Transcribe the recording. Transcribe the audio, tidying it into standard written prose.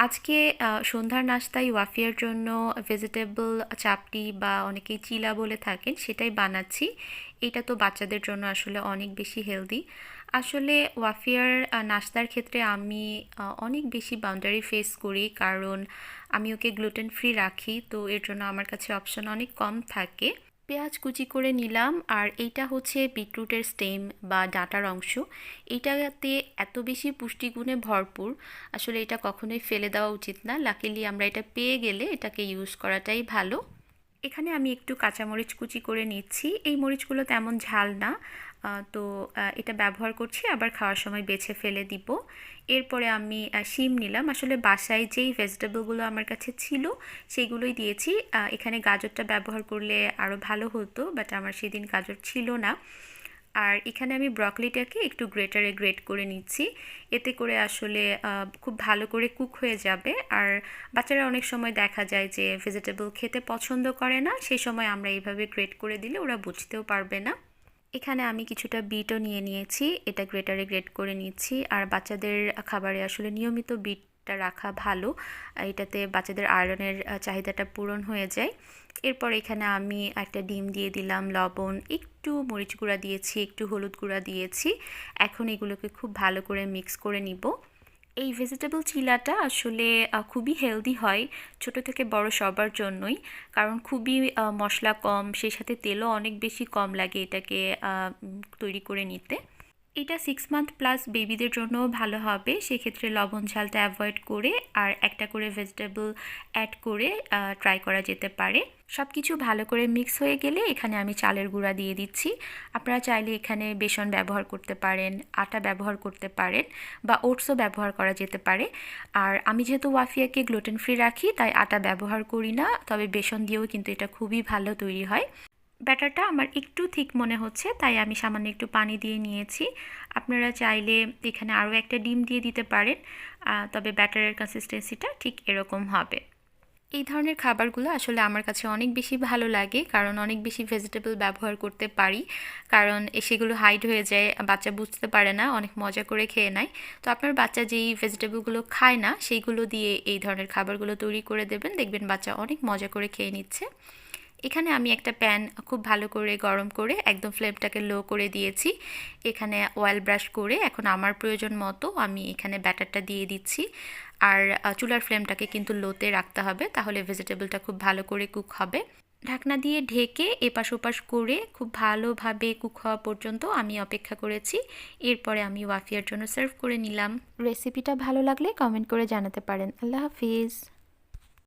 আজকে সন্ধ্যার নাস্তায় ওয়াফিয়ার জন্য ভেজিটেবল চাপটি বা অনেকেই চিলা বলে থাকেন সেটাই বানাচ্ছি। এটা তো বাচ্চাদের জন্য আসলে অনেক বেশি হেলদি। আসলে ওয়াফিয়ার নাস্তার ক্ষেত্রে আমি অনেক বেশি বাউন্ডারি ফেস করি, কারণ আমি ওকে গ্লুটেন ফ্রি রাখি, তো এর জন্য আমার কাছে অপশন অনেক কম থাকে। পেঁয়াজ কুচি করে নিলাম, আর এইটা হচ্ছে বিটরুটের স্টেম বা ডাঁটার অংশ। এইটাতে এত বেশি পুষ্টিগুণে ভরপুর, আসলে এটা কখনোই ফেলে দেওয়া উচিত না। লাকিলি আমরা এটা পেয়ে গেলে এটাকে ইউজ করাটাই ভালো। এখানে আমি একটু কাঁচামরিচ কুচি করে নিচ্ছি। এই মরিচগুলো তেমন ঝাল না, তো এটা ব্যবহার করছি, আবার খাওয়ার সময় বেছে ফেলে দিব। এরপরে আমি শিম নিলাম। আসলে বাসায় যেই ভেজিটেবলগুলো আমার কাছে ছিল সেইগুলোই দিয়েছি। এখানে গাজরটা ব্যবহার করলে আরও ভালো হতো, বাট আমার সেদিন গাজর ছিল না। আর এখানে আমি ব্রকলিটাকে একটু গ্রেটারে গ্রেট করে নিচ্ছি। এতে করে আসলে খুব ভালো করে কুক হয়ে যাবে। আর বাচ্চারা অনেক সময় দেখা যায় যে ভেজিটেবল খেতে পছন্দ করে না, সেই সময় আমরা এইভাবে গ্রেট করে দিলে ওরা বুঝতেও পারবে না। এখানে আমি কিছুটা বিটও নিয়ে নিয়েছি, এটা গ্রেটারে গ্রেট করে নিচ্ছি। আর বাচ্চাদের খাবারে আসলে নিয়মিত বিটটা রাখা ভালো, এটাতে বাচ্চাদের আয়রনের চাহিদাটা পূরণ হয়ে যায়। এরপর এখানে আমি একটা ডিম দিয়ে দিলাম, লবণ, একটু মরিচ গুঁড়া দিয়েছি, একটু হলুদ গুঁড়া দিয়েছি। এখন এগুলোকে খুব ভালো করে মিক্স করে নিব। এই ভেজিটেবল চিলাটা আসলে খুবই হেলদি হয়, ছোট থেকে বড় সবার জন্যই। কারণ খুবই মশলা কম, সেই সাথে তেলও অনেক বেশি কম লাগে এটাকে তৈরি করে নিতে। এটা 6 মান্থ প্লাস বেবিদের জন্যও ভালো হবে। সেক্ষেত্রে লবণ ঝালটা অ্যাভয়েড করে আর একটা করে ভেজিটেবল অ্যাড করে ট্রাই করা যেতে পারে। সব কিছু ভালো করে মিক্স হয়ে গেলে এখানে আমি চালের গুঁড়া দিয়ে দিচ্ছি। আপনারা চাইলে এখানে বেসন ব্যবহার করতে পারেন, আটা ব্যবহার করতে পারেন, বা ওটসও ব্যবহার করা যেতে পারে। আর আমি যেহেতু ওয়াফিয়াকে গ্লুটেন ফ্রি রাখি, তাই আটা ব্যবহার করি না, তবে বেসন দিয়েও কিন্তু এটা খুবই ভালো তৈরি হয়। ব্যাটারটা আমার একটু ঠিক মনে হচ্ছে, তাই আমি সামান্য একটু পানি দিয়ে নিয়েছি। আপনারা চাইলে এখানে আরও একটা ডিম দিয়ে দিতে পারেন, তবে ব্যাটারের কনসিস্টেন্সিটা ঠিক এরকম হবে। এই ধরনের খাবারগুলো আসলে আমার কাছে অনেক বেশি ভালো লাগে, কারণ অনেক বেশি ভেজিটেবল ব্যবহার করতে পারি। কারণ সেগুলো হাইড হয়ে যায়, বাচ্চা বুঝতে পারে না, অনেক মজা করে খেয়ে নেয়। তো আপনার বাচ্চা যেই ভেজিটেবলগুলো খায় না সেইগুলো দিয়ে এই ধরনের খাবারগুলো তৈরি করে দেবেন, দেখবেন বাচ্চা অনেক মজা করে খেয়ে নিচ্ছে। এখানে আমি একটা প্যান খুব ভালো করে গরম করে একদম ফ্লেমটাকে লো করে দিয়েছি। এখানে অয়েল ব্রাশ করে এখন আমার প্রয়োজন মতো আমি এখানে ব্যাটারটা দিয়ে দিচ্ছি। আর চুলার ফ্লেমটাকে কিন্তু লোতে রাখতে হবে, তাহলে ভেজিটেবলটা খুব ভালো করে কুক হবে। ঢাকনা দিয়ে ঢেকে এপাশ ওপাশ করে খুব ভালোভাবে কুক হওয়া পর্যন্ত আমি অপেক্ষা করেছি। এরপরে আমি ওয়াফিয়ার জন্য সার্ভ করে নিলাম। রেসিপিটা ভালো লাগলে কমেন্ট করে জানাতে পারেন। আল্লাহ হাফিজ।